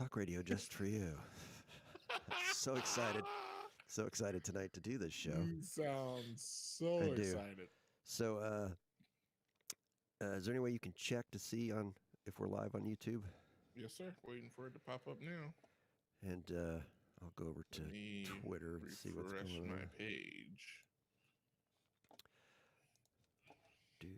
Talk radio just for you. So excited. So excited tonight to do this show. You sound so I do. excited. So, is there any way you can check to see if we're live on YouTube? Yes, sir. Waiting for it to pop up now. And I'll go over to Twitter and see what's going on. My page. Dude.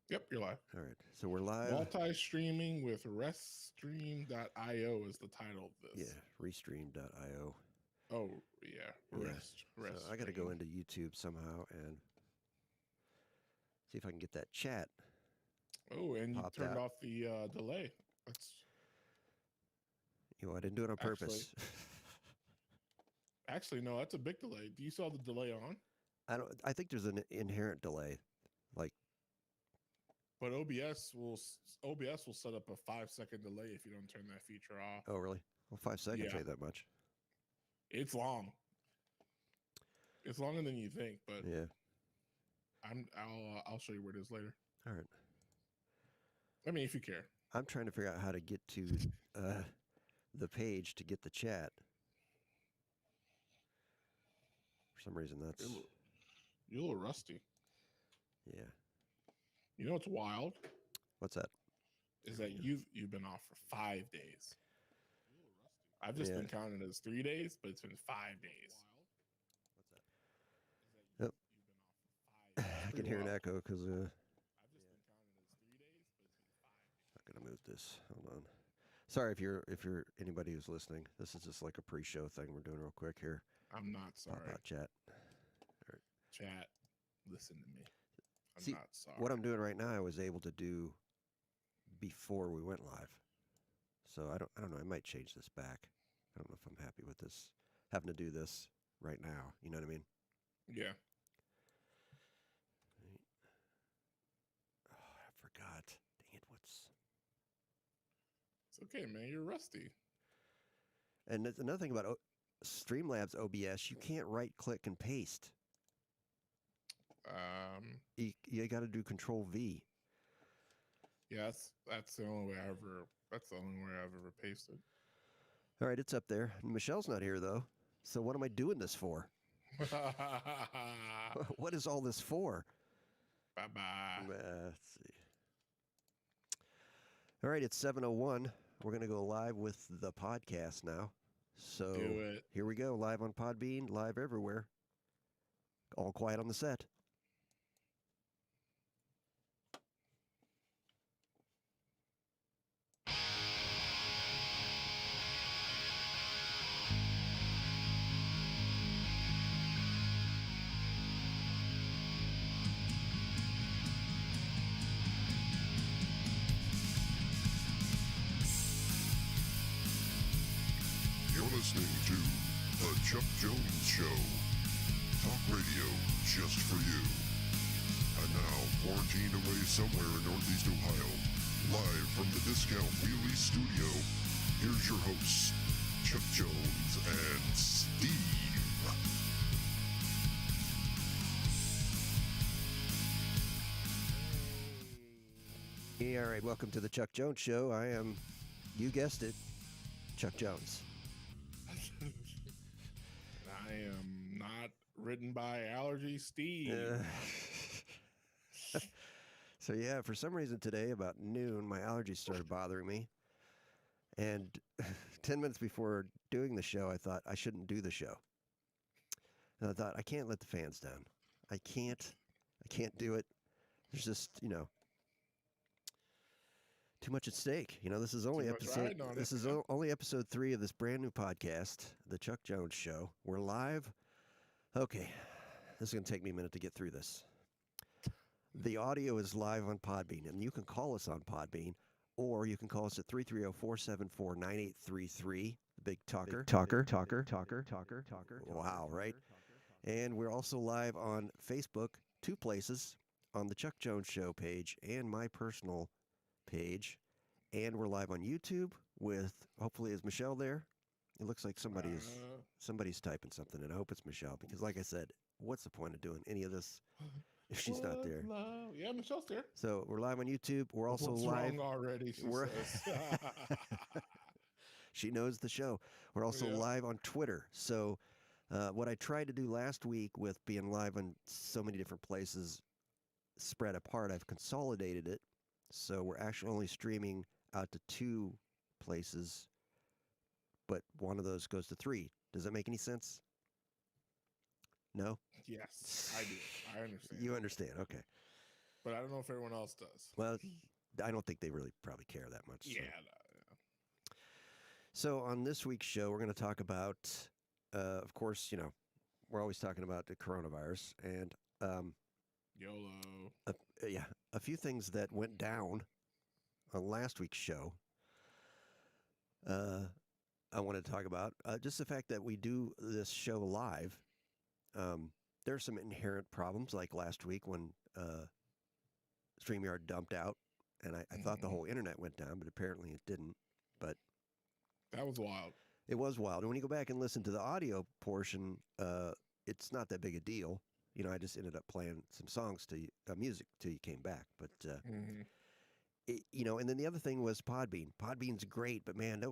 Yep, you're live. All right, so we're live. Multi-streaming with reststream.io is the title of this. Yeah, restream.io. Oh, yeah. Rest. So I got to go into YouTube somehow and see if I can get that chat. Oh, and you turned off the delay. That's. I didn't do it on purpose. Actually, no, that's a big delay. Do you saw the delay on? I think there's an inherent delay, like. But OBS will set up a 5-second delay if you don't turn that feature off. Oh, really? Well, 5 seconds ain't that much. It's long. It's longer than you think, but yeah. I'll show you where it is later. All right. I mean, if you care. I'm trying to figure out how to get to the page to get the chat. For some reason, that's... You're a little rusty. Yeah. You know what's wild? What's that? Is that you've been off for 5 days. I've just been counting it as 3 days, but it's been 5 days. What's that? Yep. I can hear an echo because I've just been counting it as 3 days, but it's been 5 days. I'm gonna move this. Hold on. Sorry if you're anybody who's listening. This is just like a pre-show thing we're doing real quick here. I'm not sorry. Pop out chat. Right. Chat, listen to me. See, not sorry. What I'm doing right now, I was able to do before we went live. So I don't know. I might change this back. I don't know if I'm happy with this, having to do this right now. You know what I mean? Yeah. Right. Oh, I forgot. Dang it! It's okay, man. You're rusty. And there's another thing about Streamlabs OBS. You can't right-click and paste. You got to do Control V. Yes, that's the only way I've ever pasted. All right, it's up there. Michelle's not here though, so what am I doing this for? What is all this for? Bye. Let's see. All right, it's 7:01. We're gonna go live with the podcast now. So do it. Here we go, live on Podbean, live everywhere. All quiet on the set. Listening to The Chuck Jones Show. Talk radio just for you. And now, quarantined away somewhere in Northeast Ohio, live from the Discount Wheelie Studio, here's your hosts, Chuck Jones and Steve. Hey, all right, welcome to The Chuck Jones Show. I am, you guessed it, Chuck Jones. I am not ridden by allergy, Steve. So yeah, for some reason today about noon, my allergies started bothering me. And 10 minutes before doing the show, I thought I shouldn't do the show. And I thought, I can't let the fans down. I can't do it. There's just, too much at stake. This is only only episode 3 of this brand new podcast, The Chuck Jones Show. We're live. Okay, this is going to take me a minute to get through this. The audio is live on Podbean, and you can call us on Podbean, or you can call us at 330-474-9833. The big talker. Wow, right? And we're also live on Facebook, 2 places, on the Chuck Jones Show page and my personal page, and we're live on YouTube with, hopefully, is Michelle there? It looks like somebody's typing something, and I hope it's Michelle, because like I said, what's the point of doing any of this if she's not there. Love? Yeah, Michelle's there. So we're live on YouTube. We're also What's live wrong already. She says. She knows the show. We're also live on Twitter. So what I tried to do last week with being live on so many different places spread apart, I've consolidated it. So we're actually only streaming out to 2 places, but one of those goes to 3. Does that make any sense? No? Yes, I do. I understand. You understand. Okay. But I don't know if everyone else does. Well, I don't think they really probably care that much. Yeah. So on this week's show, we're going to talk about, of course, you know, we're always talking about the coronavirus and YOLO. A few things that went down on last week's show. I want to talk about just the fact that we do this show live. There are some inherent problems, like last week when StreamYard dumped out, and I thought the whole internet went down, but apparently it didn't. But that was wild. It was wild. And when you go back and listen to the audio portion, it's not that big a deal. You know, I just ended up playing some songs to music till you came back. But you know, and then the other thing was Podbean. Podbean's great, but man,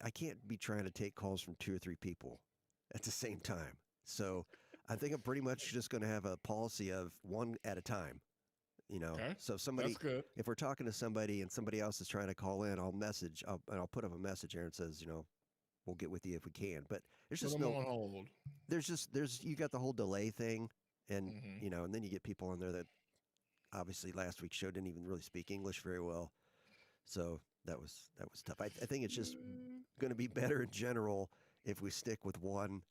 I can't be trying to take calls from 2 or 3 people at the same time. So I think I'm pretty much just going to have a policy of 1 at a time. You know, so if we're talking to somebody and somebody else is trying to call in, I'll put up a message here and says, you know, we'll get with you if we can. But there's just on hold. You got the whole delay thing, and you know, and then you get people on there that obviously last week's show didn't even really speak English very well, so that was tough. I think it's just going to be better in general if we stick with 1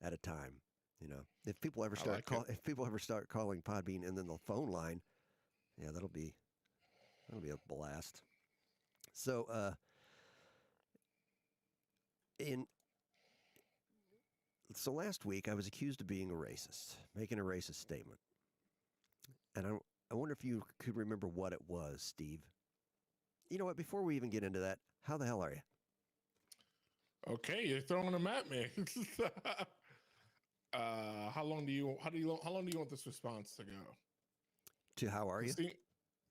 at a time. You know, if people ever start calling Podbean and then the phone line, yeah, that'll be a blast. So so last week I was accused of being a racist, making a racist statement, and I wonder if you could remember what it was, Steve. You know what? Before we even get into that, how the hell are you? Okay, you're throwing them at me. How long do you want this response to go? To how are you?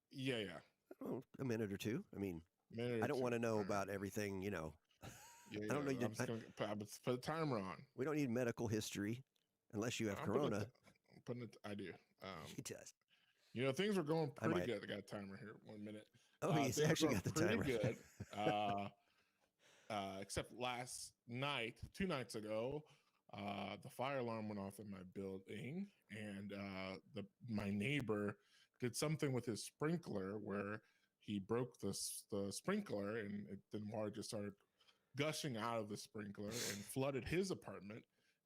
Yeah. Oh, a minute or 2. I mean, I don't want to know about everything, you know. Yeah, I don't know. I'm just gonna put a timer on. We don't need medical history unless you have corona. I do. He does. You know, things were going pretty good. I got a timer here. 1 minute. Oh, he's actually got the timer. Pretty good. Except last night, 2 nights ago, the fire alarm went off in my building, and my neighbor did something with his sprinkler where he broke the sprinkler, and then water just started gushing out of the sprinkler and flooded his apartment,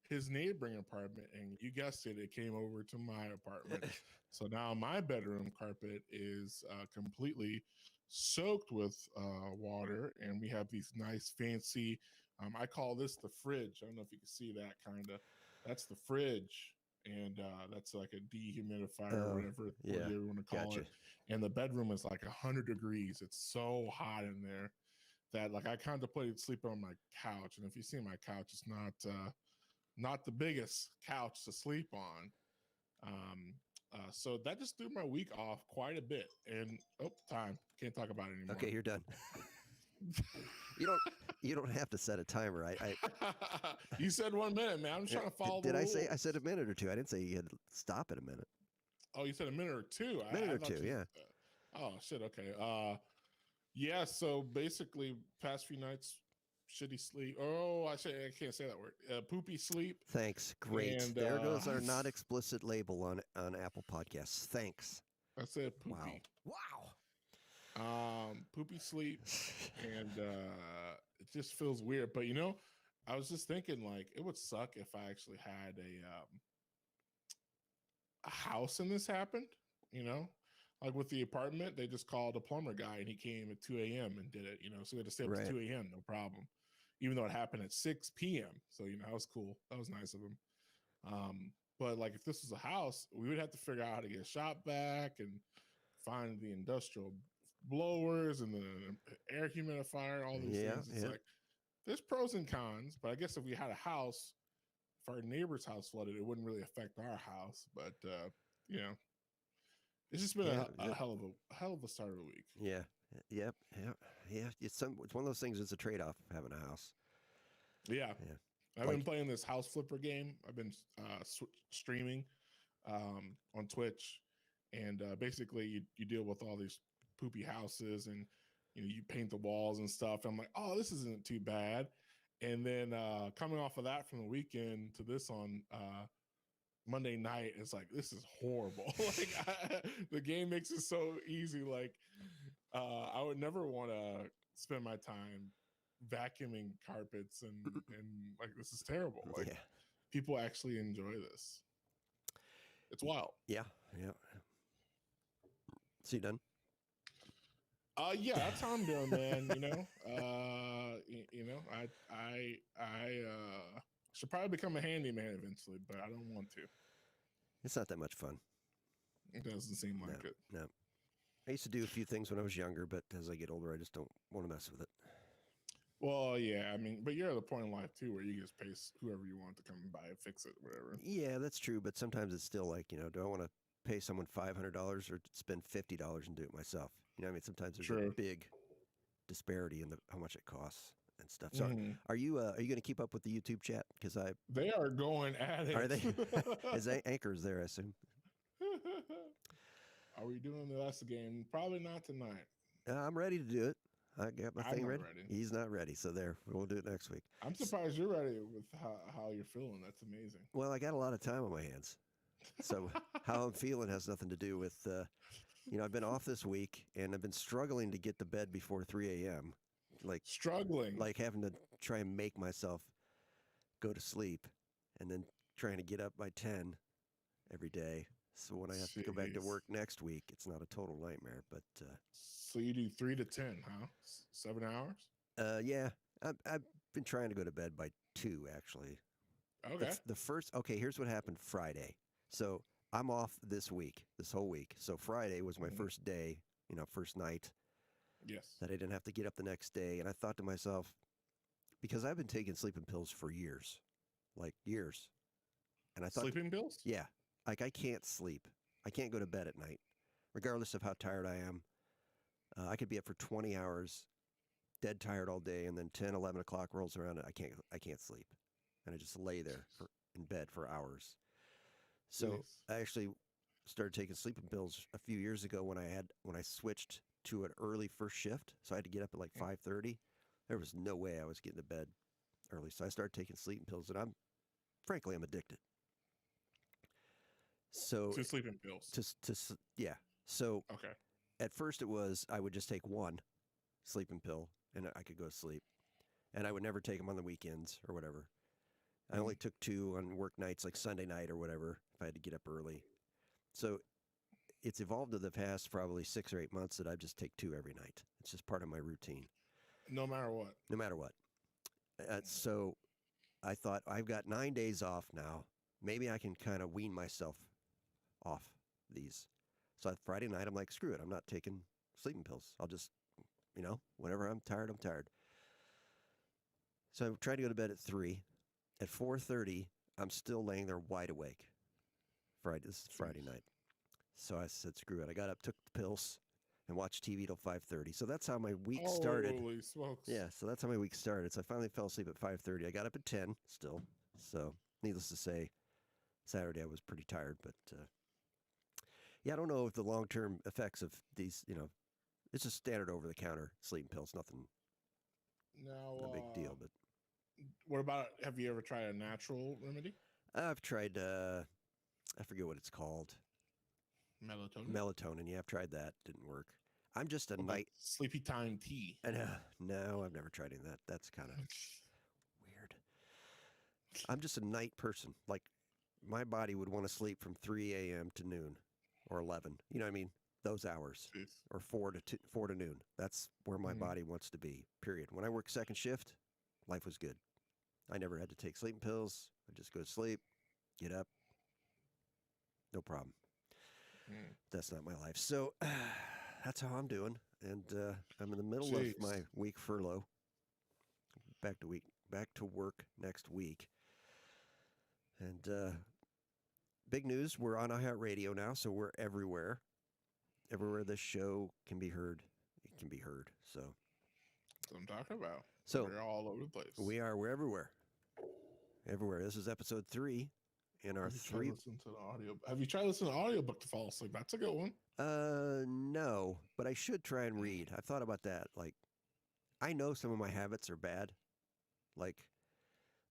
his neighboring apartment, and you guessed it, it came over to my apartment. So now my bedroom carpet is completely soaked with water, and we have these nice fancy, I call this the fridge. I don't know if you can see that kind of. That's the fridge, and that's like a dehumidifier or whatever you want to call it. And the bedroom is like 100 degrees. It's so hot in there that like I contemplated sleeping on my couch. And if you see my couch, it's not the biggest couch to sleep on. So that just threw my week off quite a bit. And time. Can't talk about it anymore. Okay, you're done. You don't have to set a timer. I You said 1 minute, man. I'm just trying to follow the rules. I said a minute or 2. I didn't say you had to stop at a minute. Oh, you said a minute or 2. A minute or 2, yeah. Oh shit. Okay. Yeah. So basically, past few nights, shitty sleep. I can't say that word. Poopy sleep. Thanks. Great. And, there goes our not explicit label on Apple Podcasts. Thanks. I said poopy. Wow. Poopy sleep, and it just feels weird. But you know, I was just thinking like it would suck if I actually had a house and this happened. You know, like with the apartment, they just called a plumber guy and he came at 2 a.m. and did it. You know, so we had to stay up to 2 a.m. No problem. Even though it happened at 6 p.m. So, you know, that was cool. That was nice of him. But like if this was a house, we would have to figure out how to get shop vac and find the industrial blowers and the air humidifier, all these things. It's like there's pros and cons, but I guess if we had a house, if our neighbor's house flooded, it wouldn't really affect our house. But you know, It's just been a hell of a start of a week. Yeah. Yep. Yeah. It's one of those things. It's a trade-off having a house. Yeah. I've been playing this house flipper game. I've been streaming on Twitch, and basically you deal with all these poopy houses, and you paint the walls and stuff. I'm like, oh, this isn't too bad. And then coming off of that from the weekend to this on Monday night, it's like, this is horrible. Like the game makes it so easy. Like I would never want to spend my time vacuuming carpets and like, this is terrible. Like people actually enjoy this. It's wild. Yeah. So you done? Yeah, that's how I'm doing, man. I should probably become a handyman eventually, but I don't want to. It's not that much fun. It doesn't seem like it. No. I used to do a few things when I was younger, but as I get older, I just don't want to mess with it. Well, yeah, I mean, but you're at the point in life too where you just pay whoever you want to come by and fix it, whatever. Yeah, that's true. But sometimes it's still like, do I want to pay someone $500 or spend $50 and do it myself? You know what I mean? Sometimes there's a big disparity in how much it costs and stuff. So are you going to keep up with the YouTube chat? Because they are going at it. Are they? Is Anchor's there, I assume? Are we doing the last game? Probably not tonight. I'm ready to do it. I got my thing ready. Ready. He's not ready, so we'll do it next week. I'm surprised you're ready with how you're feeling. That's amazing. Well, I got a lot of time on my hands, so how I'm feeling has nothing to do with. I've been off this week, and I've been struggling to get to bed before 3 a.m. Like having to try and make myself go to sleep, and then trying to get up by 10 every day. So when I have to go back to work next week, it's not a total nightmare. But so you do 3 to 10, huh? 7 hours? Yeah, I've been trying to go to bed by 2 actually. Okay. Here's what happened Friday. So I'm off this whole week. So Friday was my first day, first night. Yes. That I didn't have to get up the next day. And I thought to myself, because I've been taking sleeping pills for years. And I thought, sleeping pills? Yeah. Like I can't sleep. I can't go to bed at night, regardless of how tired I am. I could be up for 20 hours, dead tired all day, and then 10, 11 o'clock rolls around and I can't sleep. And I just lay there in bed for hours. So I actually started taking sleeping pills a few years ago when I switched to an early first shift. So I had to get up at like 5:30. There was no way I was getting to bed early. So I started taking sleeping pills, and I'm addicted. So to sleeping pills. Yeah. So okay. At first it was I would just take one sleeping pill and I could go to sleep, and I would never take them on the weekends or whatever. I only took 2 on work nights, like Sunday night or whatever, if I had to get up early. So it's evolved to the past probably 6 or 8 months that I just take 2 every night. It's just part of my routine. No matter what. No matter what. So I thought, I've got 9 days off now. Maybe I can kind of wean myself off these. So Friday night, I'm like, screw it. I'm not taking sleeping pills. I'll just, whenever I'm tired, I'm tired. So I tried to go to bed at 3. At 4:30, I'm still laying there wide awake. This is Friday night. So I said, screw it. I got up, took the pills, and watched TV till 5:30. So that's how my week started. Holy smokes. Yeah, so that's how my week started. So I finally fell asleep at 5:30. I got up at 10 still. So needless to say, Saturday I was pretty tired. But I don't know if the long-term effects of these, it's just standard over-the-counter sleeping pills. Nothing, no big deal. But what about, have you ever tried a natural remedy? I've tried, I forget what it's called. Melatonin, yeah, I've tried that. Didn't work. I'm just a night... Sleepy time tea. No, I've never tried any of that. That's kind of weird. I'm just a night person. Like, my body would want to sleep from 3 a.m. to noon or 11. You know what I mean? Those hours. Jeez. Or 4 to noon. That's where my body wants to be, period. When I work second shift, life was good. I never had to take sleeping pills. I just go to sleep, get up. No problem. That's not my life. So that's how I'm doing. And I'm in the middle of my week furlough. Back to work next week. And big news, we're on iHeartRadio now, so we're everywhere. everywhere this show can be heard, it can be heard. So that's what I'm talking about. So we're all over the place. We're everywhere. Everywhere. This is episode 3 in our 3. Listen to the audio. Have you tried listening to the audiobook to fall asleep? That's a good one. No, but I should try and read. I've thought about that. Like, I know some of my habits are bad. Like,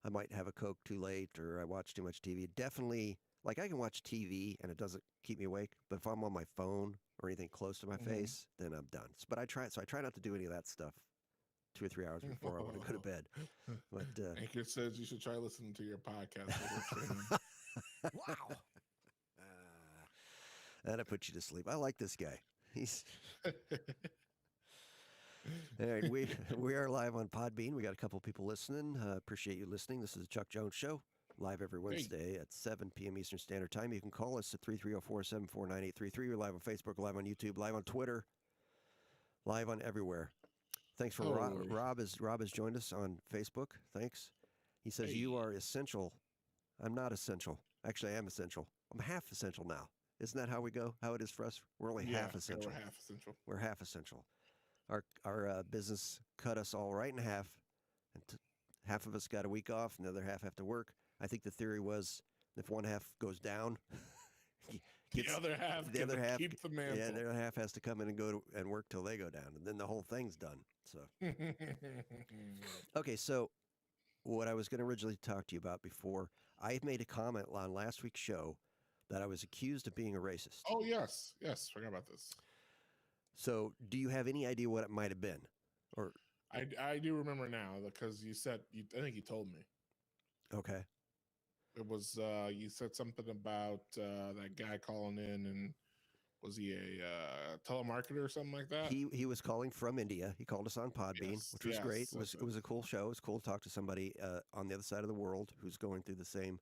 I might have a Coke too late, or I watch too much TV. Definitely, like, I can watch TV and it doesn't keep me awake. But if I'm on my phone or anything close to my face, then I'm done. But I try not to do any of that stuff 2 or 3 hours before I want to go to bed. But Anchor says you should try listening to your podcast. Wow. That'll put you to sleep. I like this guy. He's all right. We are live on Podbean. We got a couple people listening. Appreciate you listening. This is the Chuck Jones Show, live every Wednesday at 7 p.m. Eastern Standard Time. You can call us at 330-474-9833. We're live on Facebook, live on YouTube, live on Twitter, live on everywhere. Thanks for Rob has joined us on Facebook. Thanks. He says you are essential. I'm not essential. Actually, I am essential. I'm half essential now. Isn't that how we go? How it is for us? We're only half essential. We're half essential. We're half essential. Our business cut us all right in half, and half of us got a week off, and the other half have to work. I think the theory was if one half goes down, the other half keep the mantle. Yeah, the other half has to come in and go and work till they go down, and then the whole thing's done. So, okay, so what I was going to originally talk to you about before, I made a comment on last week's show that I was accused of being a racist. Oh, yes. Forgot about this. So, do you have any idea what it might have been? Or I do remember now because you said, I think you told me. Okay. It was, you said something about that guy calling in, and was he a telemarketer or something like that? He was calling from India. He called us on Podbean, which was great. It was a cool show. It was cool to talk to somebody on the other side of the world who's going through the same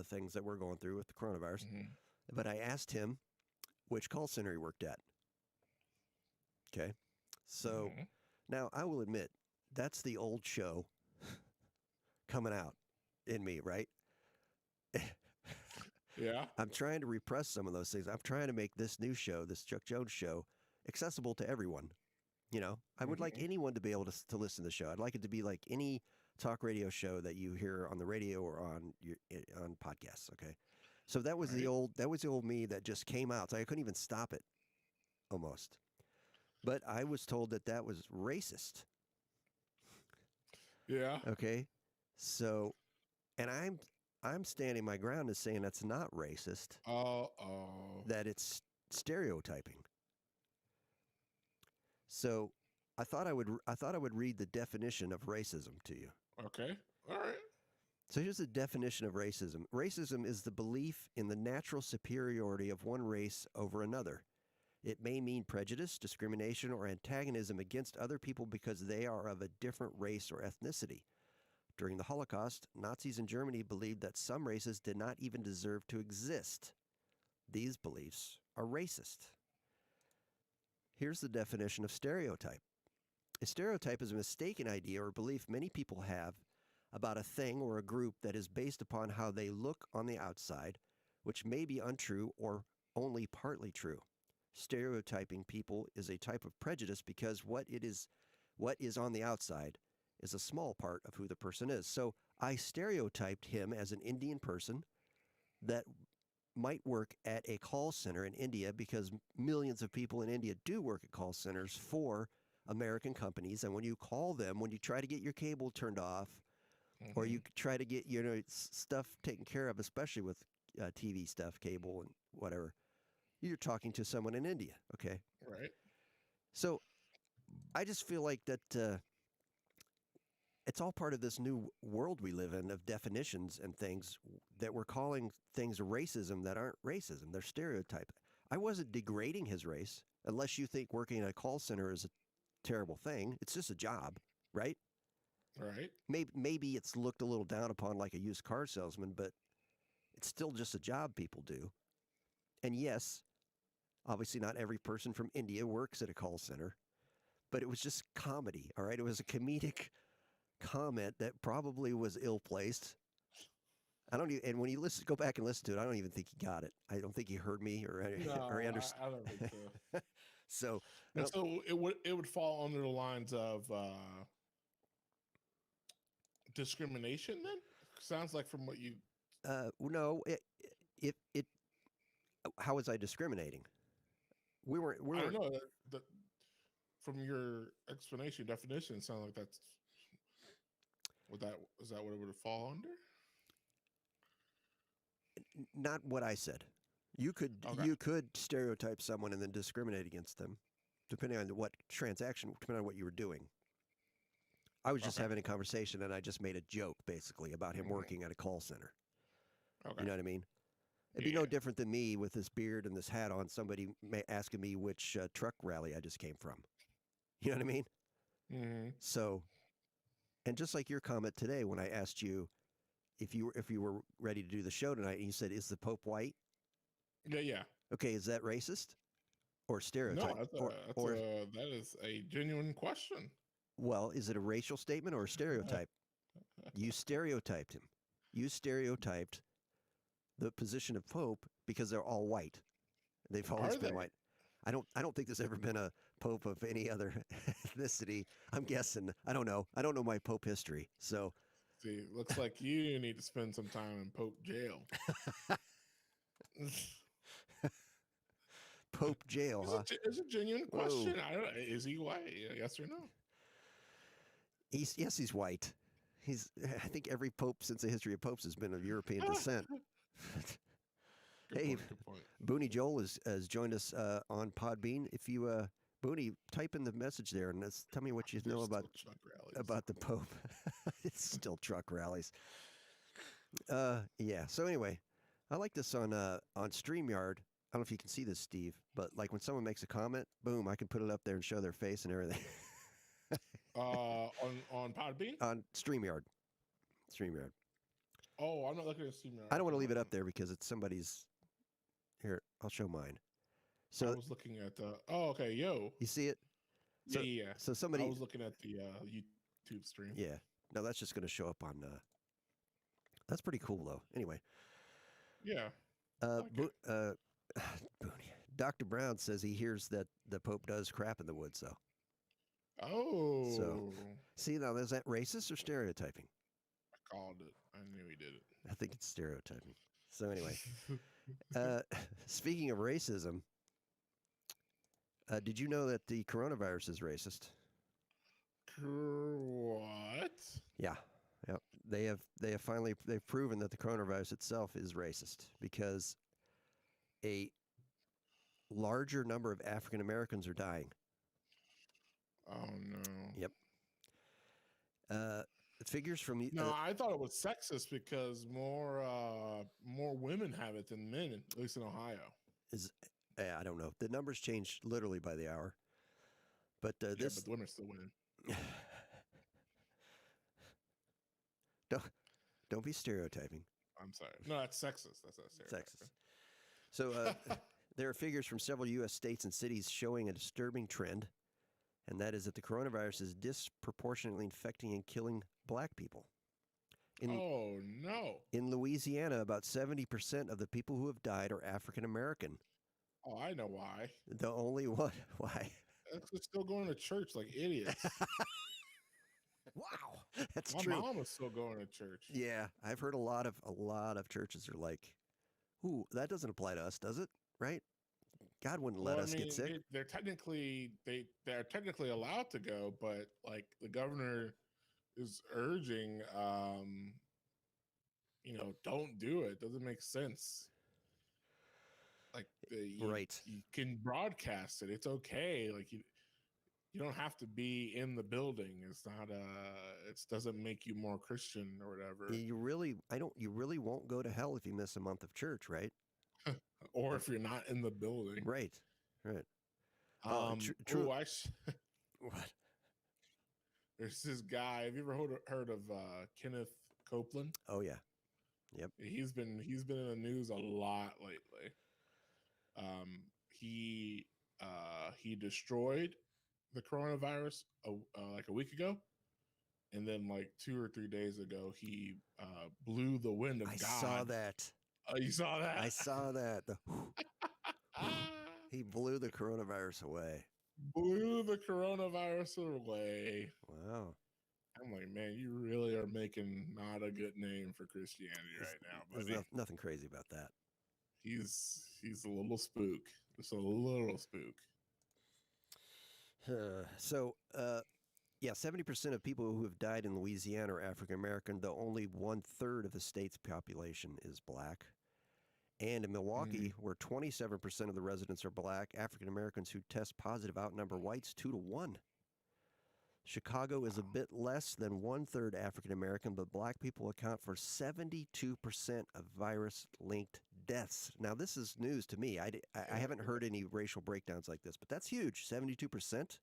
things that we're going through with the coronavirus. Mm-hmm. But I asked him which call center he worked at. Okay. So now I will admit that's the old show coming out in me, right? Yeah. I'm trying to repress some of those things. I'm trying to make this new show, this Chuck Jones Show, accessible to everyone. You know, I would like anyone to be able to listen to the show. I'd like it to be like any talk radio show that you hear on the radio or on podcasts. Okay. So that was the old me that just came out. So I couldn't even stop it almost. But I was told that was racist. Yeah. Okay. So, and I'm standing my ground and saying that's not racist. That it's stereotyping. So, I thought I would read the definition of racism to you. Okay. All right. So here's the definition of racism. Racism is the belief in the natural superiority of one race over another. It may mean prejudice, discrimination, or antagonism against other people because they are of a different race or ethnicity. During the Holocaust, Nazis in Germany believed that some races did not even deserve to exist. These beliefs are racist. Here's the definition of stereotype. A stereotype is a mistaken idea or belief many people have about a thing or a group that is based upon how they look on the outside, which may be untrue or only partly true. Stereotyping people is a type of prejudice because what is on the outside is a small part of who the person is. So I stereotyped him as an Indian person that might work at a call center in India because millions of people in India do work at call centers for American companies. And when you call them, when you try to get your cable turned off, or you try to get stuff taken care of, especially with TV stuff, cable and whatever, you're talking to someone in India, okay? Right. So I just feel like that it's all part of this new world we live in of definitions and things that we're calling things racism that aren't racism. They're stereotype. I wasn't degrading his race, unless you think working in a call center is a terrible thing. It's just a job, right? Right. Maybe it's looked a little down upon like a used car salesman, but it's still just a job people do. And yes, obviously not every person from India works at a call center, but it was just comedy, all right? It was a comedic comment that probably was ill-placed. I don't even, and when you go back and listen to it, I don't even think he got it. I don't think he heard me or No, or understood. I don't think so. So, And so it would fall under the lines of discrimination. Then sounds like from what you. no, it. How was I discriminating? We I were. don't know that from your explanation definition. It sounds like that's. Is that what it would fall under? Not what I said. You could stereotype someone and then discriminate against them, depending on what transaction, depending on what you were doing. I was just having a conversation and I just made a joke basically about him working at a call center. Okay. You know what I mean? It'd be no different than me with this beard and this hat on, somebody asking me which truck rally I just came from. You know what I mean? Mm-hmm. So, and just like your comment today when I asked you if you were ready to do the show tonight, and you said, "Is the Pope white?" Yeah. Okay, is that racist or stereotype? No, that is a genuine question. Well, is it a racial statement or a stereotype? You stereotyped him. You stereotyped the position of Pope because they're all white. They've always been white. I don't think there's ever been a Pope of any other ethnicity. I'm guessing. I don't know. I don't know my Pope history. So, see, looks like you need to spend some time in Pope jail. Pope jail, huh? It's a genuine question. I don't know. Is he white? Yes or no? Yes, he's white. I think every pope since the history of popes has been of European descent. Hey, good point. Booney Joel has joined us on Podbean. If you Booney, type in the message there and tell me what you know about the Pope. It's still truck rallies. Yeah. So anyway, I like this on StreamYard. I don't know if you can see this, Steve, but like when someone makes a comment, boom, I can put it up there and show their face and everything. On Podbean? On StreamYard. Oh, I'm not looking at StreamYard. I don't want to leave it up there because it's somebody's. Here, I'll show mine. So I was looking at the. Oh, okay, yo. You see it? So, yeah. So somebody. I was looking at the YouTube stream. Yeah. No, that's just going to show up on. That's pretty cool though. Anyway. Yeah. Dr. Brown says he hears that the Pope does crap in the woods, though. Oh. So, see, now, is that racist or stereotyping? I called it. I knew he did it. I think it's stereotyping. So, anyway, speaking of racism, did you know that the coronavirus is racist? What? Yeah. Yep. They've finally proven that the coronavirus itself is racist because a larger number of African Americans are dying. Oh no. Yep. Figures from no, I thought it was sexist because more women have it than men, at least in Ohio. I don't know. The numbers change literally by the hour. But but the women are still winning. Don't be stereotyping. I'm sorry. No, that's sexist. That's not stereotyping. Sexist. So there are figures from several U.S. states and cities showing a disturbing trend, and that is that the coronavirus is disproportionately infecting and killing black people. Oh, no. In Louisiana, about 70% of the people who have died are African American. Oh, I know why. The only one. Why? They're still going to church like idiots. Wow, that's My true. mom is still going to church. Yeah, I've heard a lot of churches are like, "Ooh, that doesn't apply to us, does it?" Right? God wouldn't let us get sick. They're technically allowed to go, but like the governor is urging, don't do it. Doesn't make sense. Like right, you can broadcast it. It's okay. Like you don't have to be in the building. It's not it doesn't make you more Christian or whatever. You really won't go to hell if you miss a month of church, right? Or if you're not in the building. Right. True. What? There's this guy. Have you ever heard of Kenneth Copeland? Oh yeah. Yep. He's been in the news a lot lately. He destroyed the coronavirus like a week ago, and then like 2 or 3 days ago, he blew the wind of I God. saw that. You saw that? I saw that. He blew the coronavirus away. Blew the coronavirus away. Wow. I'm like, man, you really are making not a good name for Christianity right now, buddy. There's nothing crazy about that. He's a little spook. Just a little spook. So, 70% of people who have died in Louisiana are African American, though only 1/3 of the state's population is black. And in Milwaukee, where 27% of the residents are black, African Americans who test positive outnumber whites 2-1. Chicago is a bit less than 1/3 African American, but black people account for 72% of virus-linked deaths. Now, this is news to me. I haven't heard any racial breakdowns like this, but that's huge, 72%.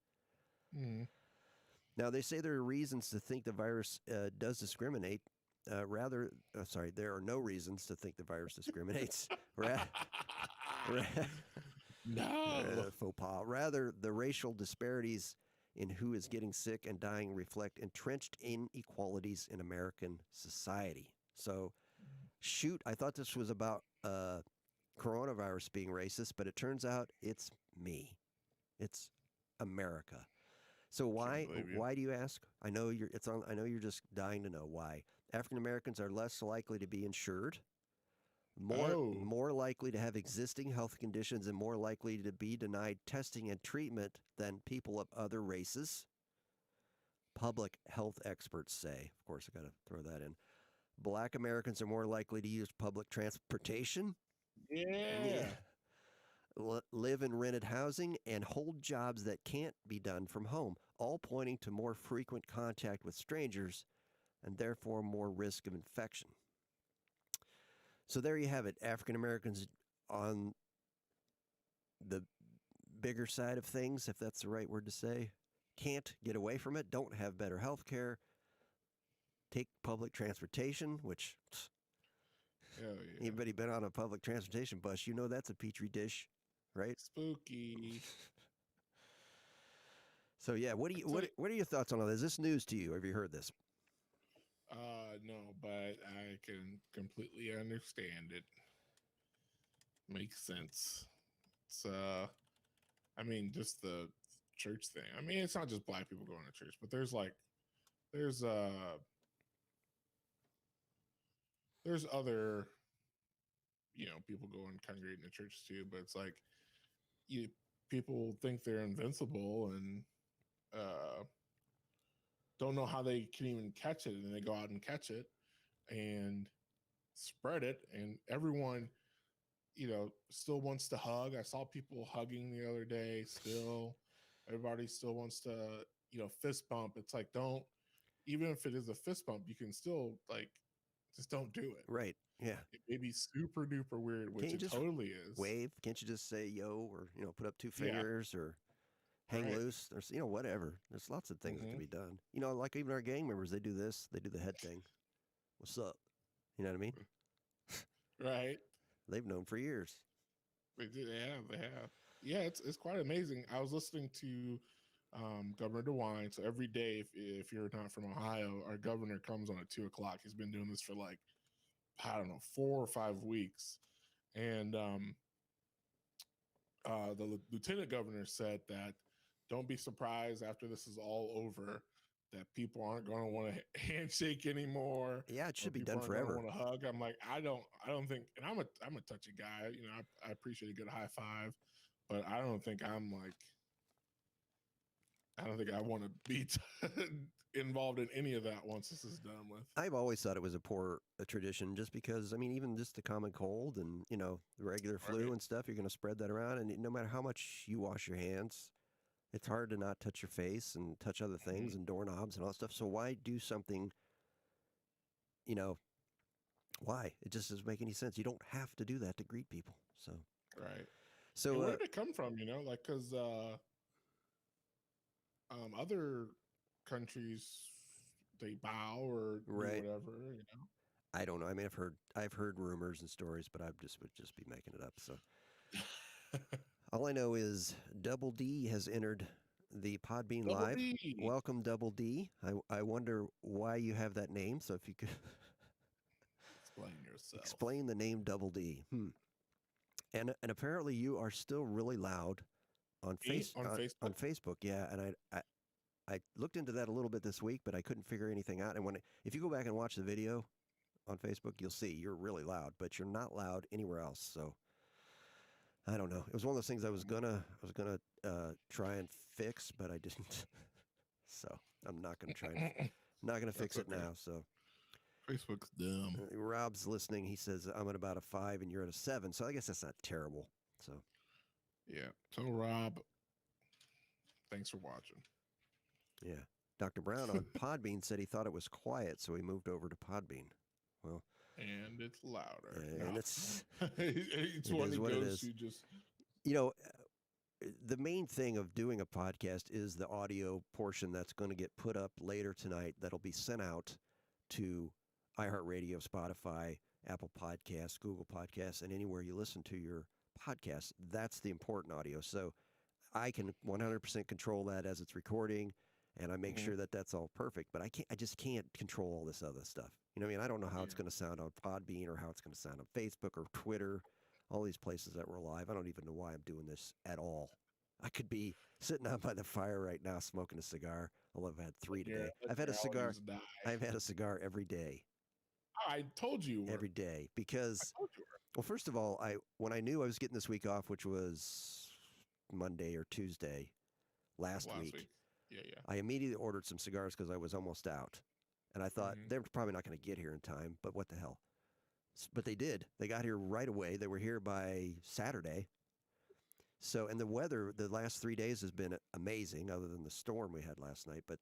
Now, they say there are reasons to think the virus does discriminate. There are no reasons to think the virus discriminates. No. Faux pas. Rather, the racial disparities in who is getting sick and dying reflect entrenched inequalities in American society. So, shoot, I thought this was about coronavirus being racist, but it turns out it's me. It's America. So why do you ask? I know you're just dying to know why. African Americans are less likely to be insured, more likely to have existing health conditions, and more likely to be denied testing and treatment than people of other races. Public health experts say. Of course, I got to throw that in. Black Americans are more likely to use public transportation. Yeah. Live in rented housing, and hold jobs that can't be done from home, all pointing to more frequent contact with strangers and therefore more risk of infection. So there you have it. African Americans on the bigger side of things, if that's the right word to say, can't get away from it, don't have better health care, take public transportation, which... Hell yeah. Anybody been on a public transportation bus, you know that's a petri dish. Right? Spooky. So yeah, what are your thoughts on all this? Is this news to you? Have you heard this? No, but I can completely understand it. Makes sense. It's I mean, just the church thing. I mean, it's not just black people going to church, but there's other, people going congregating to church too, but it's like people think they're invincible and don't know how they can even catch it, and they go out and catch it and spread it, and everyone still wants to hug. I saw people hugging the other day. Still, everybody still wants to fist bump. It's like, don't, even if it is a fist bump, you can still just don't do it. Right. Yeah. It may be super duper weird, which it totally is. Wave. Can't you just say yo, or put up two fingers, or hang loose? There's whatever. There's lots of things that can be done. Like even our gang members, they do this. They do the head thing. What's up? You know what I mean? Right. They've known for years. They have. Yeah, it's quite amazing. I was listening to Governor DeWine. So every day, if you're not from Ohio, our governor comes on at 2:00. He's been doing this for 4 or 5 weeks. And the lieutenant governor said that don't be surprised after this is all over that people aren't going to want to handshake anymore. Yeah, it should be done forever. Want to hug. I'm like, I don't think, and I'm a touchy guy. I appreciate a good high five, but I don't think I want to be involved in any of that once this is done with. I've always thought it was a poor tradition, just because, even just the common cold and, the regular flu and stuff, you're going to spread that around. And no matter how much you wash your hands, it's hard to not touch your face and touch other things and doorknobs and all that stuff. So why do something, why? It just doesn't make any sense. You don't have to do that to greet people. So, right. So and where did it come from? Because other countries, they bow or do whatever. I don't know. I've heard rumors and stories, but would just be making it up. So all I know is Double D has entered the Podbean Double Live. D. Welcome, Double D. I wonder why you have that name. So if you could Explain yourself. explain the name Double D. And apparently you are still really loud on Facebook. On Facebook, yeah. And I looked into that a little bit this week, but I couldn't figure anything out. And if you go back and watch the video on Facebook, you'll see you're really loud, but you're not loud anywhere else. So I don't know. It was one of those things I was gonna try and fix, but I didn't. So I'm not gonna try. Not gonna fix it now. So Facebook's dumb. Rob's listening. He says I'm at about a 5 and you're at a 7. So I guess that's not terrible. So yeah. So Rob, thanks for watching. Yeah. Dr. Brown on Podbean said he thought it was quiet, so he moved over to Podbean. Well, and it's louder. And it's one of those who just... You know, the main thing of doing a podcast is the audio portion that's going to get put up later tonight that'll be sent out to iHeartRadio, Spotify, Apple Podcasts, Google Podcasts, and anywhere you listen to your podcast. That's the important audio. So I can 100% control that as it's recording, and I make sure that that's all perfect. But I just can't control all this other stuff. You know what I mean? I don't know how it's going to sound on Podbean or how it's going to sound on Facebook or Twitter, all these places that we're live. I don't even know why I'm doing this at all. I could be sitting out by the fire right now smoking a cigar, although I've had 3 today. I've had a cigar. I've had a cigar every day. I told you. Every day because, I told you. Well, first of all, when I knew I was getting this week off, which was Monday or Tuesday last week. Yeah. I immediately ordered some cigars because I was almost out. And I thought they're probably not going to get here in time, but what the hell. But they did. They got here right away. They were here by Saturday. So, and the weather the last 3 days has been amazing other than the storm we had last night. But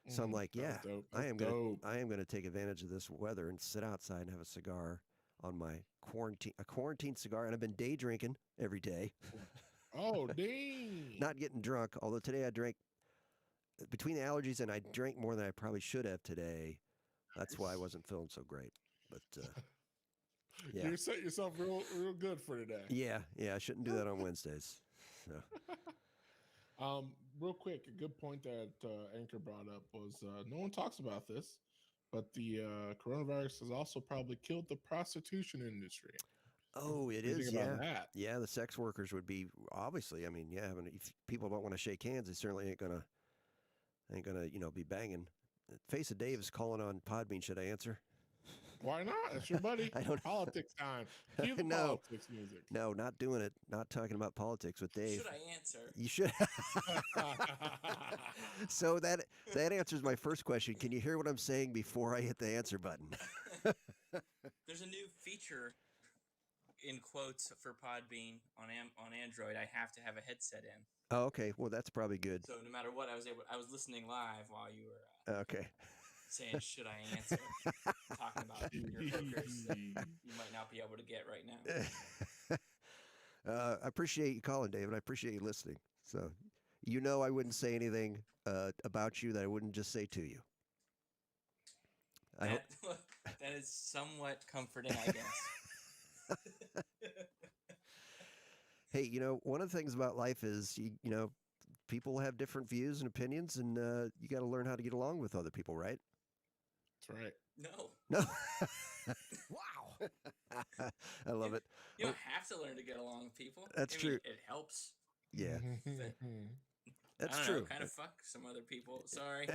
so I'm like, yeah, I am going to take advantage of this weather and sit outside and have a cigar on my quarantine cigar. And I've been day drinking every day. Oh, dang. Not getting drunk. Although today I drank, between the allergies and I drank more than I probably should have today. That's why I wasn't feeling so great. But yeah. You set yourself real good for today. Yeah. I shouldn't do that on Wednesdays. So. Real quick, a good point that Anchor brought up was no one talks about this, but the coronavirus has also probably killed the prostitution industry. Oh, it is. Yeah. That? Yeah. The sex workers would be obviously. I mean, yeah. If people don't want to shake hands, they certainly ain't gonna, be banging. Face of Dave is calling on Podbean. Should I answer? Why not? It's your buddy. I don't know. Politics time. Cue the politics music. No, not doing it. Not talking about politics with Dave. Should I answer? You should. So that answers my first question. Can you hear what I'm saying before I hit the answer button? There's a new feature in quotes for Podbean on Android. I have to have a headset in. Oh, okay. Well, that's probably good. So no matter what, I was listening live while you were okay. saying, should I answer? Talking about your hookers that you might not be able to get right now. I appreciate you calling, David. I appreciate you listening. So, I wouldn't say anything about you that I wouldn't just say to you. That is somewhat comforting, I guess. Hey, one of the things about life is, people have different views and opinions, and you got to learn how to get along with other people, right? That's right. No. Wow. I love it. You don't have to learn to get along with people. That's true. It helps. Yeah. That's I don't true. know, kind of fuck some other people. Sorry.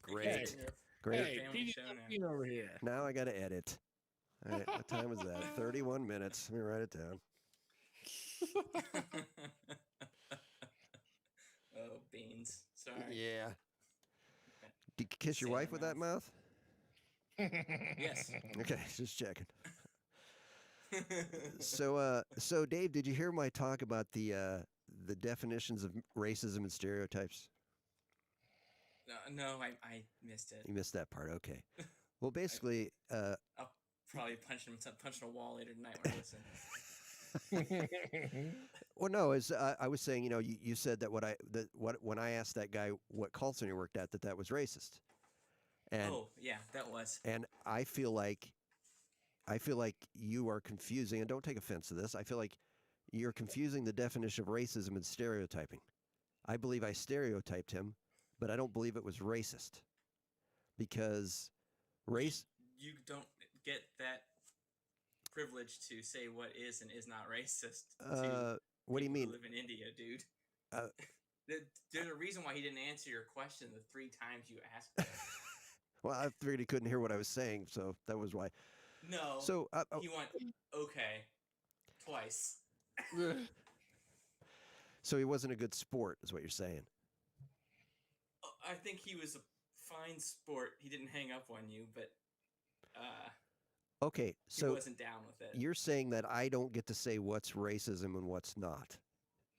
Great. Great. Hey, PG over here. Now I got to edit. All right, what time is that? 31 minutes. Let me write it down. Oh, beans. Sorry. Yeah. Did you kiss your wife with that mouth? Yes. Okay, just checking. So Dave, did you hear my talk about the definitions of racism and stereotypes? No, I missed it. You missed that part. Okay. Well, basically, I'll probably punch a wall later tonight when I listen. Well, no, I was saying, you said that when I asked that guy what call center he worked at, that was racist. And, oh yeah, that was. And I feel like you are confusing, and don't take offense to this. I feel like you're confusing the definition of racism and stereotyping. I believe I stereotyped him, but I don't believe it was racist because race. You don't get that privilege to say what is and is not racist to What do you mean? who live in India, dude. Uh, There's a reason why he didn't answer your question the 3 times you asked him. well, I figured he couldn't hear what I was saying, so that was why. No. So he went, okay, twice. So he wasn't a good sport, is what you're saying. I think he was a fine sport. He didn't hang up on you, but okay, so he wasn't down with it. You're saying that I don't get to say what's racism and what's not.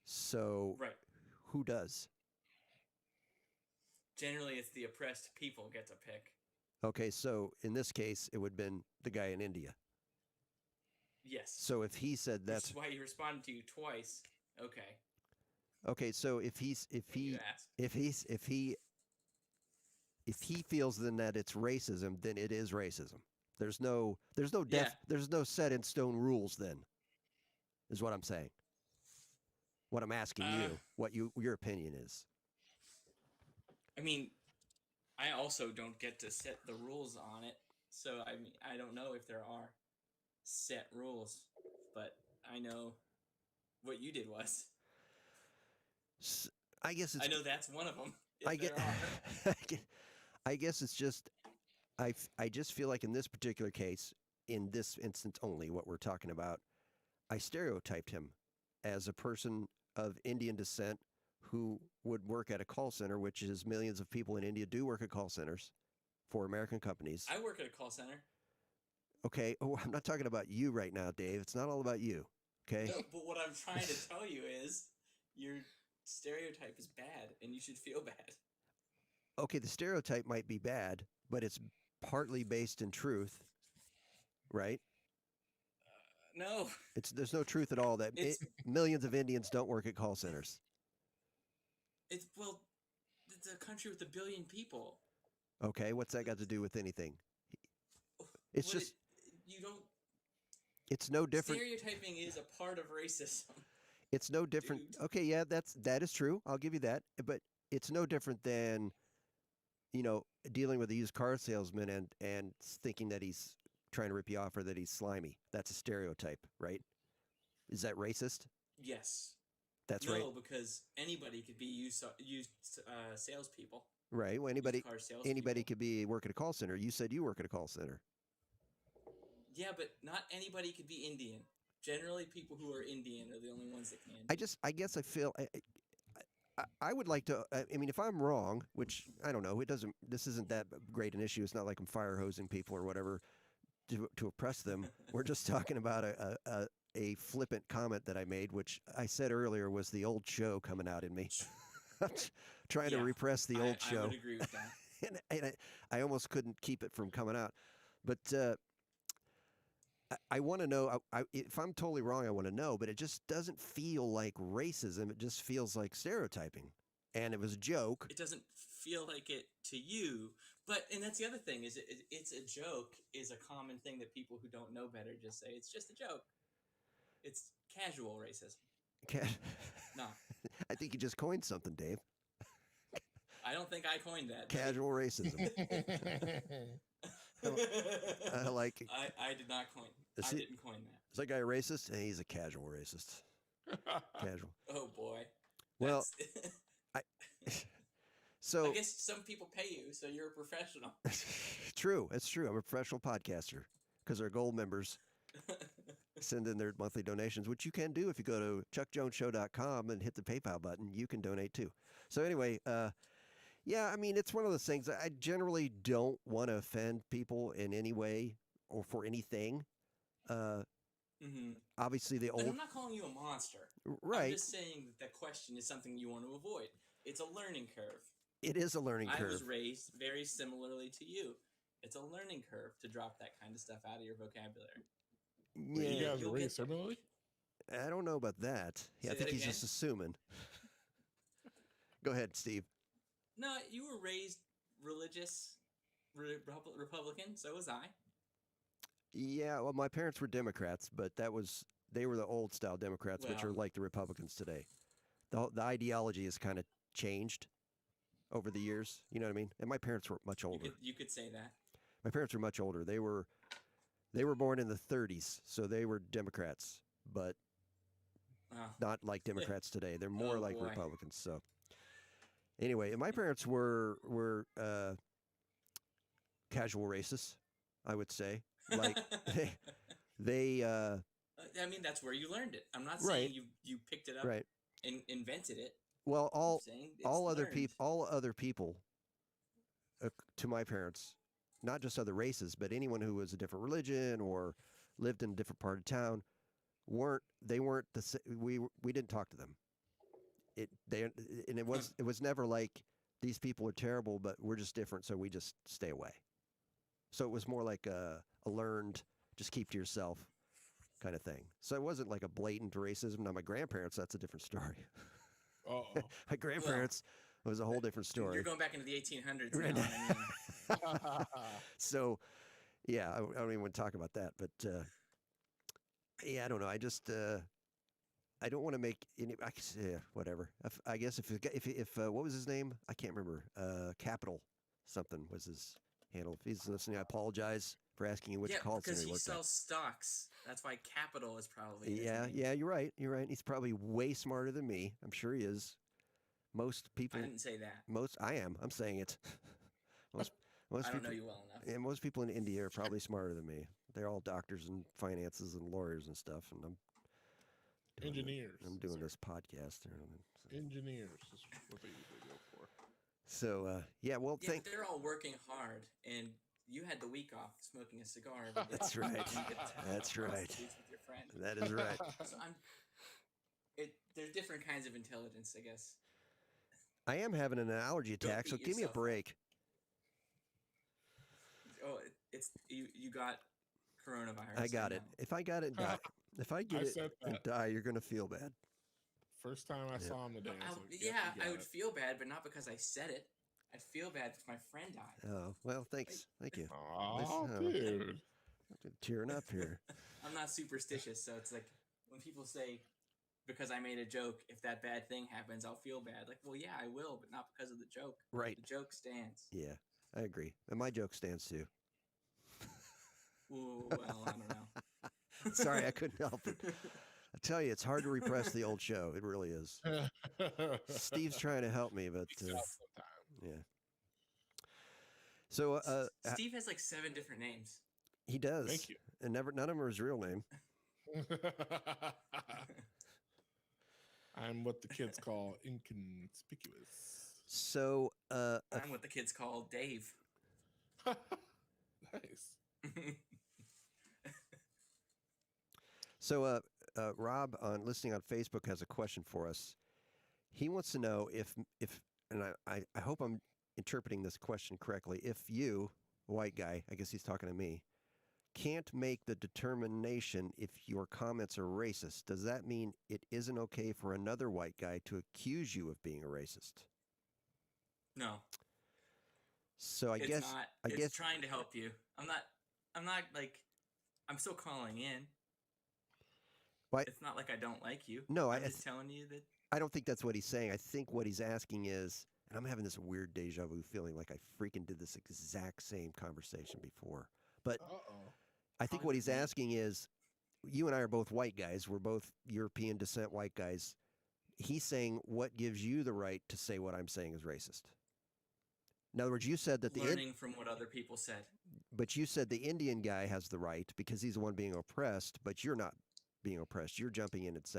So right. Who does? Generally, it's the oppressed people get to pick. Okay, so in this case, it would have been the guy in India. Yes. So if he said that's why he responded to you twice. Okay. Okay, so if he feels then that it's racism, then it is racism. There's no set in stone rules then. Is what I'm saying. What I'm asking you, what your opinion is. I mean, I also don't get to set the rules on it. So I mean, I don't know if there are set rules, but I know what you did was. I guess it's. I know that's one of them. I guess it's just. I just feel like in this particular case, in this instance only, what we're talking about, I stereotyped him as a person of Indian descent who would work at a call center, which is millions of people in India do work at call centers for American companies. I work at a call center. Okay. Oh, I'm not talking about you right now, Dave. It's not all about you. Okay. No, but what I'm trying to tell you is your stereotype is bad and you should feel bad. Okay, the stereotype might be bad, but it's partly based in truth, right? No. There's no truth at all that millions of Indians don't work at call centers. It's a country with 1 billion people. Okay, what's that got to do with anything? It's just you don't. It's no different. Stereotyping is a part of racism. It's no different. Dude. Okay, yeah, that is true. I'll give you that. But it's no different than, dealing with a used car salesman and thinking that he's trying to rip you off or that he's slimy. That's a stereotype, right? Is that racist? Yes. That's right. No, because anybody could be used salespeople. Right. Well, anybody could be work at a call center. You said you work at a call center. Yeah, but not anybody could be Indian. Generally, people who are Indian are the only ones that can. I guess I feel I would like to. I mean, if I'm wrong, which I don't know, this isn't that great an issue. It's not like I'm fire hosing people or whatever to oppress them. We're just talking about a flippant comment that I made, which I said earlier was the old show coming out in me. Trying to repress the old show. I would agree with that. and I almost couldn't keep it from coming out. But I want to know, if I'm totally wrong, I want to know, but it just doesn't feel like racism. It just feels like stereotyping. And it was a joke. It doesn't feel like it to you. And that's the other thing, is it's a joke is a common thing that people who don't know better just say, it's just a joke. It's casual racism. No. I think you just coined something, Dave. I don't think I coined that. Casual racism. I like it. I did not coin. I didn't coin that. Is that guy a racist? Hey, he's a casual racist. Casual. Oh boy. Well, I guess some people pay you, so you're a professional. True, it's true. I'm a professional podcaster because our gold members send in their monthly donations, which you can do if you go to chuckjonesshow.com and hit the PayPal button. You can donate too. So anyway, yeah, I mean, it's one of those things. I generally don't want to offend people in any way or for anything. Obviously, I'm not calling you a monster. Right. I'm just saying that question is something you want to avoid. It's a learning curve. It is a learning curve. I was raised very similarly to you. It's a learning curve to drop that kind of stuff out of your vocabulary. Yeah. You guys were raised similarly? I don't know about that. Yeah, I think he's just assuming. Go ahead, Steve. No, you were raised religious, Republican. So was I. Yeah, well, my parents were Democrats, but they were the old style Democrats, which are like the Republicans today. the ideology has kind of changed over the years. You know what I mean? And my parents were much older. You could say that. My parents were much older. They were born in the 30s, so they were Democrats, but not like Democrats today. They're more like Republicans. So anyway, my parents were casual racists, I would say. Like they I mean, that's where you learned it. I'm not saying you picked it up and invented it. Well, all other people to my parents, not just other races, but anyone who was a different religion or lived in a different part of town, weren't the we didn't talk to them. It was never like these people are terrible, but we're just different, so we just stay away. So it was more like a learned, just keep to yourself kind of thing. So it wasn't like a blatant racism. Now my grandparents, that's a different story. My grandparents, it was a whole different story. You're going back into the 1800s now. I mean. So, yeah, I don't even want to talk about that. But, yeah, I don't know. I just, I don't want to make any, whatever. I guess if what was his name? I can't remember. Capital something was his handle. If he's listening, I apologize for asking you which call center he worked at. Because he sells stocks. That's why Capital is probably Yeah, you're right. He's probably way smarter than me. I'm sure he is. Most people. I didn't say that. I am. I'm saying it. Most I people, don't know you well enough. Yeah, most people in India are probably smarter than me. They're all doctors and finances and lawyers and stuff, and I'm engineers. I'm doing this podcast. Engineers is what they usually go for. So yeah, well, they're all working hard, and you had the week off smoking a cigar. That's right. That's right. With your friend. That is right. So there's different kinds of intelligence, I guess. I am having an allergy attack, so give me a break. Oh, it's you got coronavirus. I got it. If I got it and die, if I get it and die, you're gonna feel bad. First time I saw him today. I would feel bad, but not because I said it. I'd feel bad if my friend died. Oh, well, thanks. Thank you. Oh, dude. Tearing up here. I'm not superstitious, so it's like when people say, because I made a joke, if that bad thing happens, I'll feel bad. Like, well, yeah, I will, but not because of the joke. Right. The joke stands. Yeah, I agree. And my joke stands too. Ooh, well, I don't know. Sorry, I couldn't help it. I tell you, it's hard to repress the old show. It really is. Steve's trying to help me, but yeah. So Steve has like 7 different names. He does. Thank you. And none of them are his real name. I'm what the kids call inconspicuous. So I'm what the kids call Dave. Nice. So Rob, on listening on Facebook, has a question for us. He wants to know if and I hope I'm interpreting this question correctly. If you, white guy, I guess he's talking to me, can't make the determination if your comments are racist, does that mean it isn't okay for another white guy to accuse you of being a racist? No. So I guess trying to help you. I'm not like I'm still calling in. What? It's not like I don't like you. No, I'm just telling you that. I don't think that's what he's saying. I think what he's asking is, and I'm having this weird deja vu feeling like I freaking did this exact same conversation before. But I think what he's asking is, you and I are both white guys. We're both European descent white guys. He's saying, what gives you the right to say what I'm saying is racist? In other words, you said that learning from what other people said. But you said the Indian guy has the right because he's the one being oppressed, but you're not being oppressed. You're jumping in and saying